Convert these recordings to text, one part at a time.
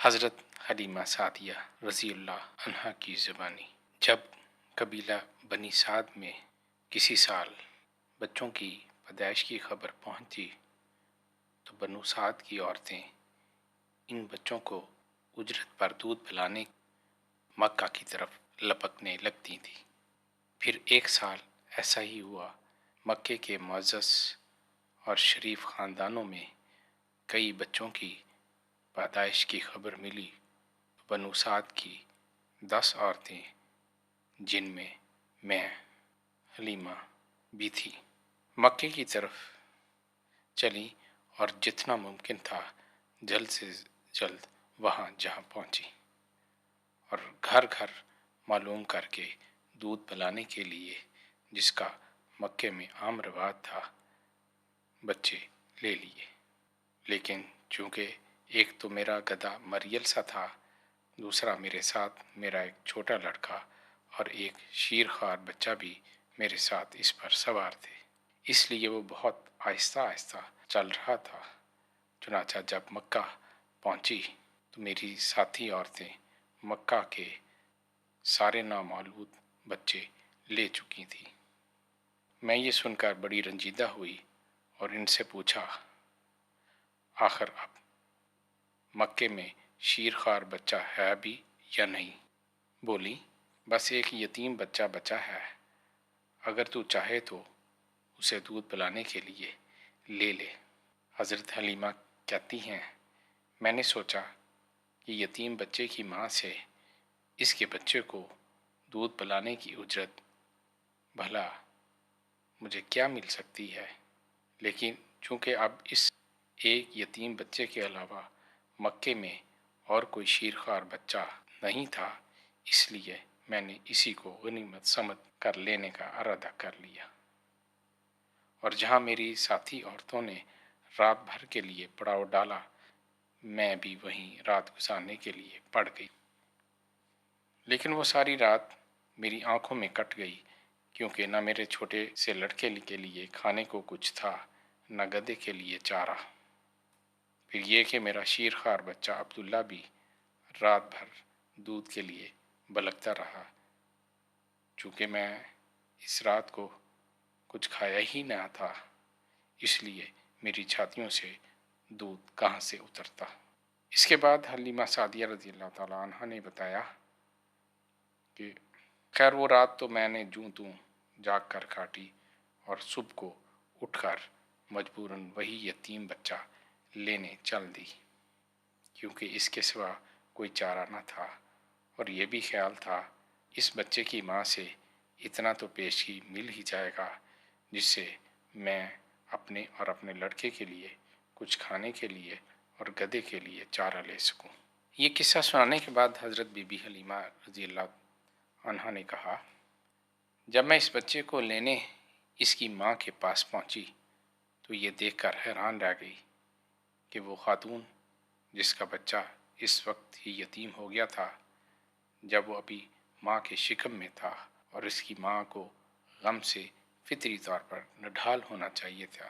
حضرت حلیمہ سعدیہ رضی اللہ عنہا کی زبانی۔ جب قبیلہ بنی سعد میں کسی سال بچوں کی پیدائش کی خبر پہنچی تو بنو سعد کی عورتیں ان بچوں کو اجرت پر دودھ پلانے مکہ کی طرف لپکنے لگتی تھیں۔ پھر ایک سال ایسا ہی ہوا۔ مکے کے معزز اور شریف خاندانوں میں کئی بچوں کی پیدائش کی خبر ملی تو بنو سعد کی 10 عورتیں، جن میں حلیمہ بھی تھی، مکے کی طرف چلیں اور جتنا ممکن تھا جلد سے جلد وہاں جہاں پہنچی اور گھر گھر معلوم کر کے دودھ پلانے کے لیے، جس کا مکے میں عام رواج تھا، بچے لے لیے۔ لیکن چونکہ ایک تو میرا گدھا مریل سا تھا، دوسرا میرے ساتھ میرا ایک چھوٹا لڑکا اور ایک شیرخوار بچہ بھی میرے ساتھ اس پر سوار تھے، اس لیے وہ بہت آہستہ آہستہ چل رہا تھا۔ چنانچہ جب مکہ پہنچی تو میری ساتھی عورتیں مکہ کے سارے نامولود بچے لے چکی تھیں۔ میں یہ سن کر بڑی رنجیدہ ہوئی اور ان سے پوچھا، آخر اب مکے میں شیرخوار بچہ ہے بھی یا نہیں؟ بولی، بس ایک یتیم بچہ بچا ہے، اگر تو چاہے تو اسے دودھ پلانے کے لیے لے لے۔ حضرت حلیمہ کہتی ہیں، میں نے سوچا کہ یتیم بچے کی ماں سے اس کے بچے کو دودھ پلانے کی اجرت بھلا مجھے کیا مل سکتی ہے، لیکن چونکہ اب اس ایک یتیم بچے کے علاوہ مکے میں اور کوئی شیرخوار بچہ نہیں تھا، اس لیے میں نے اسی کو غنیمت سمجھ کر لینے کا ارادہ کر لیا، اور جہاں میری ساتھی عورتوں نے رات بھر کے لیے پڑاؤ ڈالا، میں بھی وہیں رات گزارنے کے لیے پڑ گئی۔ لیکن وہ ساری رات میری آنکھوں میں کٹ گئی، کیونکہ نہ میرے چھوٹے سے لڑکے کے لیے کھانے کو کچھ تھا، نہ گدھے کے لیے چارہ۔ پھر یہ کہ میرا شیرخوار بچہ عبداللہ بھی رات بھر دودھ کے لیے بلکتا رہا۔ چونکہ میں اس رات کو کچھ کھایا ہی نہ تھا، اس لیے میری چھاتیوں سے دودھ کہاں سے اترتا۔ اس کے بعد حلیمہ سعدیہ رضی اللہ تعالیٰ عنہ نے بتایا کہ خیر وہ رات تو میں نے جوں توں جاگ کر کاٹی اور صبح کو اٹھ کر مجبوراً وہی یتیم بچہ لینے چل دی، کیونکہ اس کے سوا کوئی چارہ نہ تھا، اور یہ بھی خیال تھا اس بچے کی ماں سے اتنا تو پیشگی مل ہی جائے گا جس سے میں اپنے اور اپنے لڑکے کے لیے کچھ کھانے کے لیے اور گدھے کے لیے چارہ لے سکوں۔ یہ قصہ سنانے کے بعد حضرت بی بی حلیمہ رضی اللہ عنہا نے کہا، جب میں اس بچے کو لینے اس کی ماں کے پاس پہنچی تو یہ دیکھ کر حیران رہ گئی کہ وہ خاتون جس کا بچہ اس وقت ہی یتیم ہو گیا تھا، جب وہ ابھی ماں کے شکم میں تھا، اور اس کی ماں کو غم سے فطری طور پر نڈھال ہونا چاہیے تھا،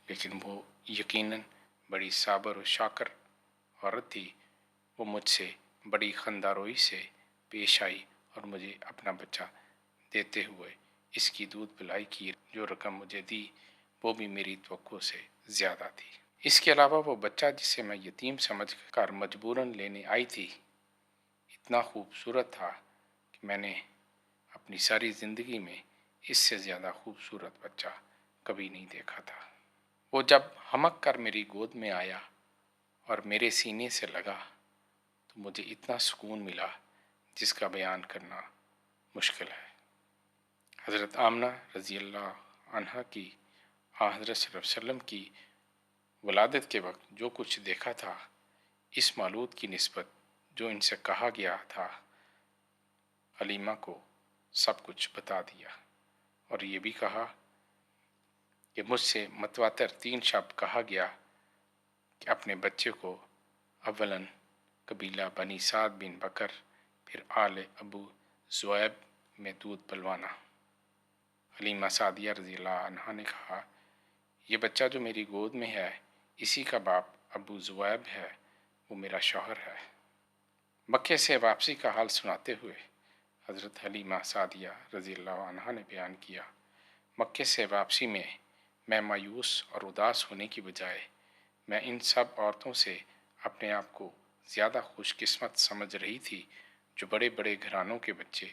لیکن وہ یقیناً بڑی صابر و شاکر عورت تھی۔ وہ مجھ سے بڑی خنداروئی سے پیش آئی اور مجھے اپنا بچہ دیتے ہوئے اس کی دودھ پلائی کی جو رقم مجھے دی وہ بھی میری توقع سے زیادہ تھی۔ اس کے علاوہ وہ بچہ جسے میں یتیم سمجھ کر مجبوراً لینے آئی تھی، اتنا خوبصورت تھا کہ میں نے اپنی ساری زندگی میں اس سے زیادہ خوبصورت بچہ کبھی نہیں دیکھا تھا۔ وہ جب ہمک کر میری گود میں آیا اور میرے سینے سے لگا تو مجھے اتنا سکون ملا جس کا بیان کرنا مشکل ہے۔ حضرت آمنہ رضی اللہ عنہا کی حضرت صلی اللہ علیہ وسلم کی ولادت کے وقت جو کچھ دیکھا تھا، اس مولود کی نسبت جو ان سے کہا گیا تھا، حلیمہ کو سب کچھ بتا دیا، اور یہ بھی کہا کہ مجھ سے متواتر 3 شب کہا گیا کہ اپنے بچے کو اولاً قبیلہ بنی سعد بن بکر، پھر آل ابو زویب میں دودھ پلوانا۔ حلیمہ سعدیہ رضی اللہ عنہا نے کہا، یہ بچہ جو میری گود میں ہے اسی کا باپ ابو زویب ہے، وہ میرا شوہر ہے۔ مکے سے واپسی کا حال سناتے ہوئے حضرت حلیمہ سعدیہ رضی اللہ عنہا نے بیان کیا، مکے سے واپسی میں مایوس اور اداس ہونے کی بجائے میں ان سب عورتوں سے اپنے آپ کو زیادہ خوش قسمت سمجھ رہی تھی جو بڑے بڑے گھرانوں کے بچے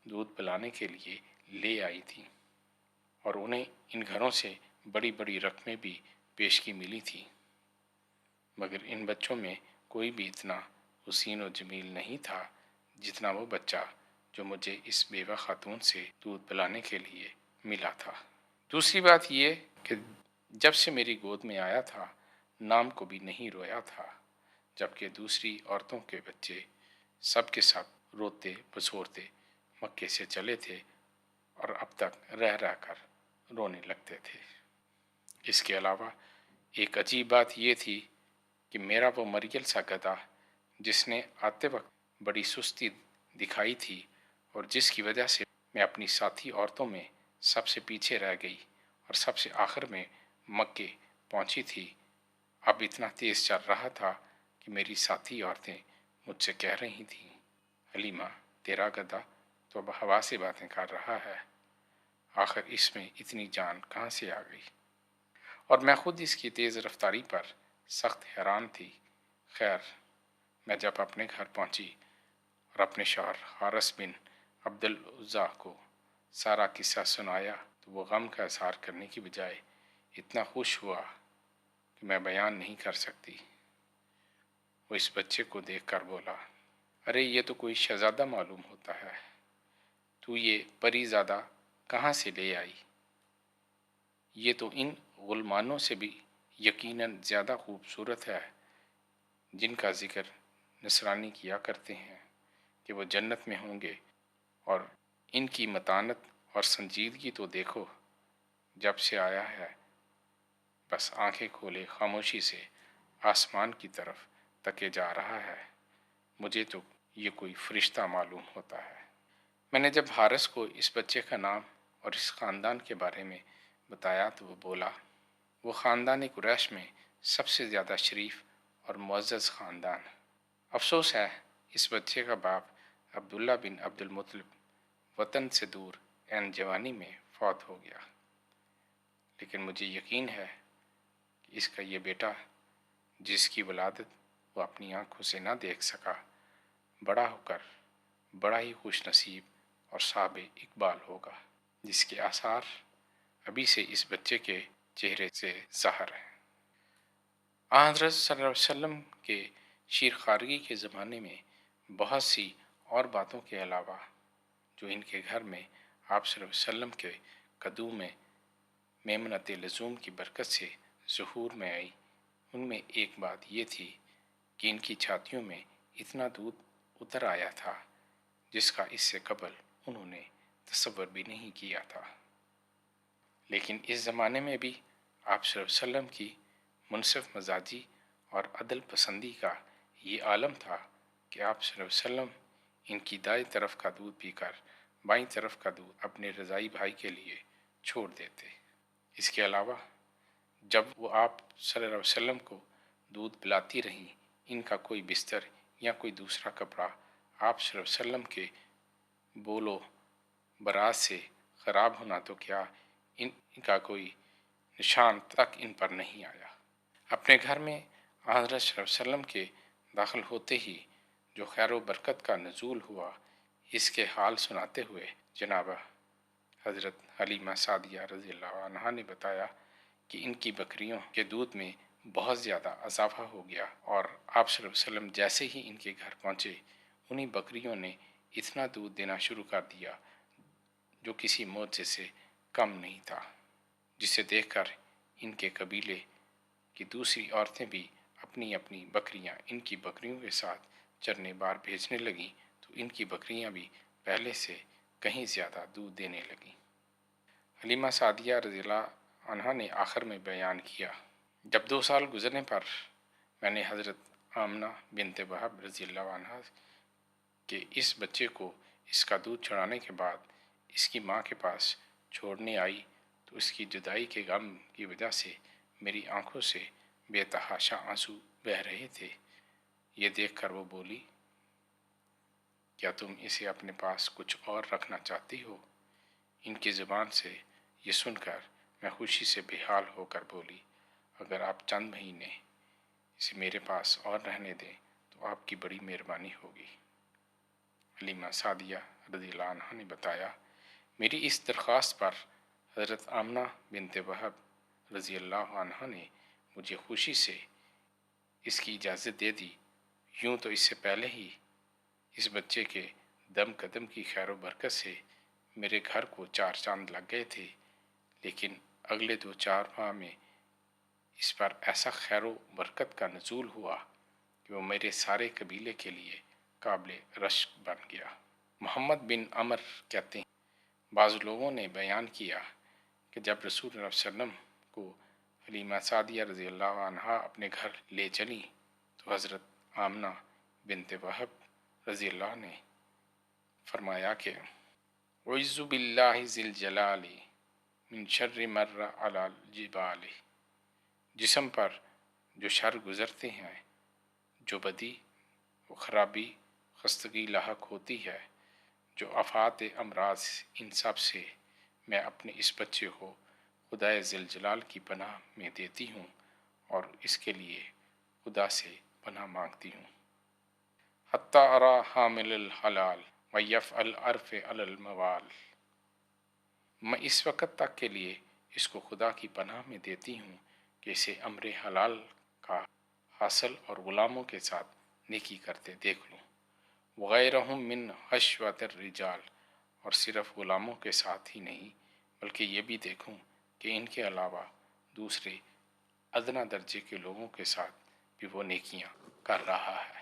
دودھ پلانے کے لیے لے آئی تھیں، اور انہیں ان گھروں سے بڑی بڑی رقمیں بھی پیش کی ملی تھیں، مگر ان بچوں میں کوئی بھی اتنا حسین و جمیل نہیں تھا جتنا وہ بچہ جو مجھے اس بیوہ خاتون سے دودھ پلانے کے لیے ملا تھا۔ دوسری بات یہ کہ جب سے میری گود میں آیا تھا نام کو بھی نہیں رویا تھا، جبکہ دوسری عورتوں کے بچے سب کے سب روتے بسورتے مکے سے چلے تھے اور اب تک رہ رہ کر رونے لگتے تھے۔ اس کے علاوہ ایک عجیب بات یہ تھی کہ میرا وہ مریل سا گدھا جس نے آتے وقت بڑی سستی دکھائی تھی اور جس کی وجہ سے میں اپنی ساتھی عورتوں میں سب سے پیچھے رہ گئی اور سب سے آخر میں مکے پہنچی تھی، اب اتنا تیز چل رہا تھا کہ میری ساتھی عورتیں مجھ سے کہہ رہی تھیں، حلیمہ تیرا گدھا تو اب ہوا سے باتیں کر رہا ہے، آخر اس میں اتنی جان کہاں سے آ گئی؟ اور میں خود اس کی تیز رفتاری پر سخت حیران تھی۔ خیر، میں جب اپنے گھر پہنچی اور اپنے شوہر حارث بن عبد العزیٰ کو سارا قصہ سنایا تو وہ غم کا اظہار کرنے کی بجائے اتنا خوش ہوا کہ میں بیان نہیں کر سکتی۔ وہ اس بچے کو دیکھ کر بولا، ارے یہ تو کوئی شہزادہ معلوم ہوتا ہے، تو یہ پری زادہ کہاں سے لے آئی؟ یہ تو ان غلمانوں سے بھی یقیناً زیادہ خوبصورت ہے جن کا ذکر نصرانی کیا کرتے ہیں کہ وہ جنت میں ہوں گے، اور ان کی متانت اور سنجیدگی تو دیکھو، جب سے آیا ہے بس آنکھیں کھولے خاموشی سے آسمان کی طرف تکے جا رہا ہے، مجھے تو یہ کوئی فرشتہ معلوم ہوتا ہے۔ میں نے جب حارث کو اس بچے کا نام اور اس خاندان کے بارے میں بتایا تو وہ بولا، وہ خاندان قریش میں سب سے زیادہ شریف اور معزز خاندان۔ افسوس ہے اس بچے کا باپ عبداللہ بن عبد المطلب وطن سے دور عین جوانی میں فوت ہو گیا، لیکن مجھے یقین ہے کہ اس کا یہ بیٹا جس کی ولادت وہ اپنی آنکھوں سے نہ دیکھ سکا، بڑا ہو کر بڑا ہی خوش نصیب اور صاحب اقبال ہوگا، جس کے آثار ابھی سے اس بچے کے چہرے سے ظاہر ہیں۔ آن حضرت صلی اللہ علیہ وسلم کے شیر خارگی کے زمانے میں بہت سی اور باتوں کے علاوہ جو ان کے گھر میں آپ صلی اللہ علیہ وسلم کے قدوم میں میمنت لزوم کی برکت سے ظہور میں آئی، ان میں ایک بات یہ تھی کہ ان کی چھاتیوں میں اتنا دودھ اتر آیا تھا جس کا اس سے قبل انہوں نے تصور بھی نہیں کیا تھا۔ لیکن اس زمانے میں بھی آپ صلی اللہ علیہ وسلم کی منصف مزاجی اور عدل پسندی کا یہ عالم تھا کہ آپ صلی اللہ علیہ وسلم ان کی دائیں طرف کا دودھ پی کر بائیں طرف کا دودھ اپنے رضائی بھائی کے لیے چھوڑ دیتے۔ اس کے علاوہ جب وہ آپ صلی اللہ علیہ وسلم کو دودھ پلاتی رہیں، ان کا کوئی بستر یا کوئی دوسرا کپڑا آپ صلی اللہ علیہ وسلم کے بولو برات سے خراب ہونا تو کیا ان کا کوئی نشان تک ان پر نہیں آیا۔ اپنے گھر میں حضرت صلی اللہ علیہ وسلم کے داخل ہوتے ہی جو خیر و برکت کا نزول ہوا، اس کے حال سناتے ہوئے جناب حضرت حلیمہ سعدیہ رضی اللہ عنہا نے بتایا کہ ان کی بکریوں کے دودھ میں بہت زیادہ اضافہ ہو گیا، اور آپ صلی اللہ علیہ وسلم جیسے ہی ان کے گھر پہنچے انہی بکریوں نے اتنا دودھ دینا شروع کر دیا جو کسی معجزے سے کم نہیں تھا، جسے دیکھ کر ان کے قبیلے کی دوسری عورتیں بھی اپنی اپنی بکریاں ان کی بکریوں کے ساتھ چرنے بار بھیجنے لگیں تو ان کی بکریاں بھی پہلے سے کہیں زیادہ دودھ دینے لگیں۔ حلیمہ سعدیہ رضی اللہ عنہا نے آخر میں بیان کیا، جب 2 سال گزرنے پر میں نے حضرت آمنہ بنت وہب رضی اللہ عنہا کہ اس بچے کو اس کا دودھ چڑھانے کے بعد اس کی ماں کے پاس چھوڑنے آئی تو اس کی جدائی کے غم کی وجہ سے میری آنکھوں سے بے تحاشا آنسو بہہ رہے تھے۔ یہ دیکھ کر وہ بولی، کیا تم اسے اپنے پاس کچھ اور رکھنا چاہتی ہو؟ ان کی زبان سے یہ سن کر میں خوشی سے بے حال ہو کر بولی، اگر آپ چند مہینے اسے میرے پاس اور رہنے دیں تو آپ کی بڑی مہربانی ہوگی۔ حلیمہ سعدیہ رضی اللہ عنہا نے بتایا، میری اس درخواست پر حضرت آمنہ بنت وہب رضی اللہ عنہا نے مجھے خوشی سے اس کی اجازت دے دی۔ یوں تو اس سے پہلے ہی اس بچے کے دم قدم کی خیر و برکت سے میرے گھر کو 4 چاند لگ گئے تھے، لیکن اگلے 2-4 ماہ میں اس پر ایسا خیر و برکت کا نزول ہوا کہ وہ میرے سارے قبیلے کے لیے قابل رشک بن گیا۔ محمد بن عمر کہتے ہیں، بعض لوگوں نے بیان کیا کہ جب رسول اللہ صلی اللہ علیہ وسلم کو حلیمہ سعدیہ رضی اللہ عنہا اپنے گھر لے چلی تو حضرت آمنہ بنت وہب رضی اللہ نے فرمایا کہ اعوذ باللہ ذی الجلال من شر مر علی الجبال، جسم پر جو شر گزرتے ہیں، جو بدی و خرابی خستگی لاحق ہوتی ہے، جو آفات امراض، ان سب سے میں اپنے اس بچے کو خدائے ذوالجلال کی پناہ میں دیتی ہوں اور اس کے لیے خدا سے پناہ مانگتی ہوں۔ حتی ارا حامل الحلال ویفعل عرف علی الموال، میں اس وقت تک کے لیے اس کو خدا کی پناہ میں دیتی ہوں کہ اسے امر حلال کا حاصل اور غلاموں کے ساتھ نیکی کرتے دیکھ لوں، وغیرہم من حشوۃ الرجال، اور صرف غلاموں کے ساتھ ہی نہیں بلکہ یہ بھی دیکھوں کہ ان کے علاوہ دوسرے ادنیٰ درجے کے لوگوں کے ساتھ بھی وہ نیکیاں کر رہا ہے۔